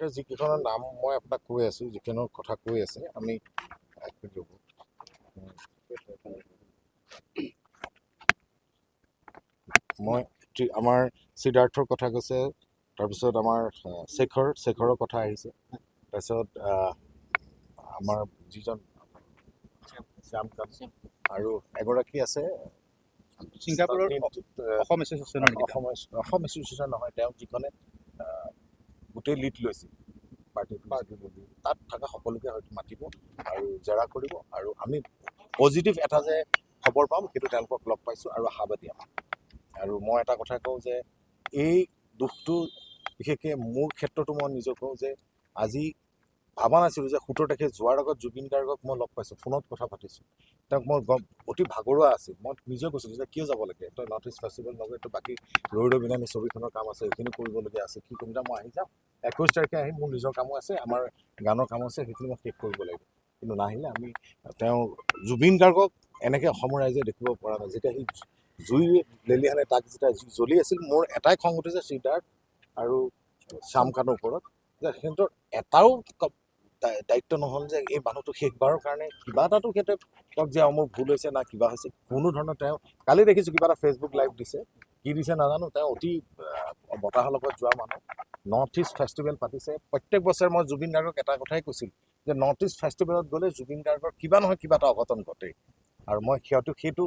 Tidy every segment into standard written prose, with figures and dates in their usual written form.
এতিয়া যিকেইখনৰ নাম মই আপোনাক কৈ আছোঁ, যিকেইখনৰ কথা কৈ আছে, আমি মই আমাৰ সিদ্ধাৰ্থৰ কথা কৈছে, তাৰপিছত আমাৰ শেখৰৰ কথা আহিছে, তাৰপিছত আমাৰ যিজন শ্যামকান্ত আৰু এগৰাকী আছে ছিংগাপুৰৰ অসম এছ'চিয়েশ্যন নহয়, তেওঁ যিখনে গোটেই লিড লৈছিল পাৰ্টি তাত থকা সকলোকে হয়তো মাতিব আৰু জেৰা কৰিব, আৰু আমি পজিটিভ এটা যে খবৰ পাম সেইটো তেওঁলোকক লগ পাইছোঁ আৰু আশাবাদী আমাৰ। আৰু মই এটা কথা কওঁ যে এই দুখটো বিশেষকৈ মোৰ ক্ষেত্ৰতো মই নিজে কওঁ যে আজি ভাবা নাছিলোঁ যে 17 তাৰিখে যোৱাৰ আগত জুবিন গাৰ্গক মই লগ পাইছোঁ, ফোনত কথা পাতিছোঁ, তেওঁক মই অতি ভাগৰুৱা আছিল, মই নিজে কৈছিলোঁ যে কিয় যাব লাগে, তই নৰ্থ ইষ্ট ফেষ্টিভেল নগৈ তই বাকী ৰৈ বিনানি ছবিখনৰ কাম আছে, এইখিনি কৰিবলগীয়া আছে, কি কৰিম, মই আহি যাম 21 তাৰিখে আহিম, মোৰ নিজৰ কামো আছে, আমাৰ গানৰ কাম আছে, সেইখিনি মই শেষ কৰিব লাগিব। কিন্তু নাহিলে আমি তেওঁ জুবিন গাৰ্গক এনেকৈ অসমৰ ৰাইজে দেখিব পৰা নাই। যেতিয়া সি জুই লেলিহানে তাক যেতিয়া জ্বলি আছিল, মোৰ এটাই খং উঠিছে সিদ্ধাৰ্থ আৰু শ্যামকান্তৰ ওপৰত যে সিহঁতৰ এটাও দায়িত্ব নহ'ল যে এই মানুহটো শেষবাৰৰ কাৰণে কিবা এটাতো সিহঁতে তেওঁক যে মোৰ ভুল হৈছে না কিবা হৈছে, কোনো ধৰণৰ তেওঁ কালি দেখিছোঁ কিবা এটা ফেচবুক লাইভ দিছে, কি দিছে নাজানো, তেওঁ অতি বতাহৰ লগত যোৱা মানুহ। নৰ্থ ইষ্ট ফেষ্টিভেল পাতিছে, প্ৰত্যেক বছৰে মই জুবিন গাৰ্গক এটা কথাই কৈছিলোঁ যে নৰ্থ ইষ্ট ফেষ্টিভেলত গ'লে জুবিন গাৰ্গৰ কিবা নহয় কিবা এটা অঘটন ঘটেই, আৰু মই সেইটো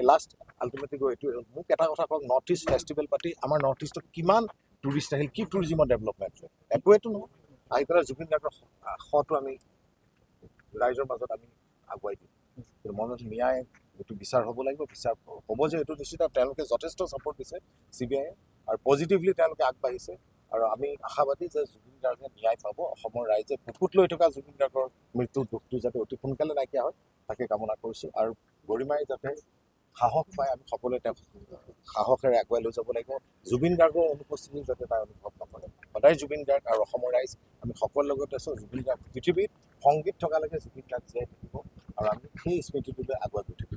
লাষ্ট আল্টিমেটলি গৈ এইটো মোক এটা কথা কওক, নৰ্থ ইষ্ট ফেষ্টিভেল পাতি আমাৰ নৰ্থ ইষ্টত কিমান টুৰিষ্ট আহিল, কি টুৰিজিমৰ ডেভেলপমেণ্ট হ'ল, একোৱেতো নহয়। আহি পেলাই জুবিন গাৰ্গৰ শটো আমি ৰাইজৰ মাজত আমি আগুৱাই দিম, কিন্তু মনত ন্যায় এইটো বিচাৰ হ'ব লাগিব, বিচাৰ হ'ব যে এইটো নিশ্চিত তেওঁলোকে যথেষ্ট ছাপোৰ্ট দিছে CBI আৰু পজিটিভলি তেওঁলোকে আগবাঢ়িছে, আৰু আমি আশাবাদী যে জুবিন গাৰ্গে ন্যায় পাব, অসমৰ ৰাইজে বুকুত লৈ থকা জুবিন গাৰ্গৰ মৃত্যুৰ দুখটো যাতে অতি সোনকালে নাইকিয়া হয় তাকে কামনা কৰিছোঁ, আৰু গৰিমাই যাতে সাহস পায়, আমি সকলোৱে তেওঁক সাহসেৰে আগুৱাই লৈ যাব লাগিব, জুবিন গাৰ্গৰ অনুপস্থিতি যাতে তাই অনুভৱ নকৰে। সদায় জুবিন গাৰ্গ আৰু অসমৰ ৰাইজ আমি সকলোৰে লগত আছোঁ, জুবিন গাৰ্গ পৃথিৱীত সংগীত থকালৈকে জুবিন গাৰ্গ জীয়াই থাকিব, আৰু আমি সেই স্মৃতিটোলৈ আগুৱাই গৈ থাকিম।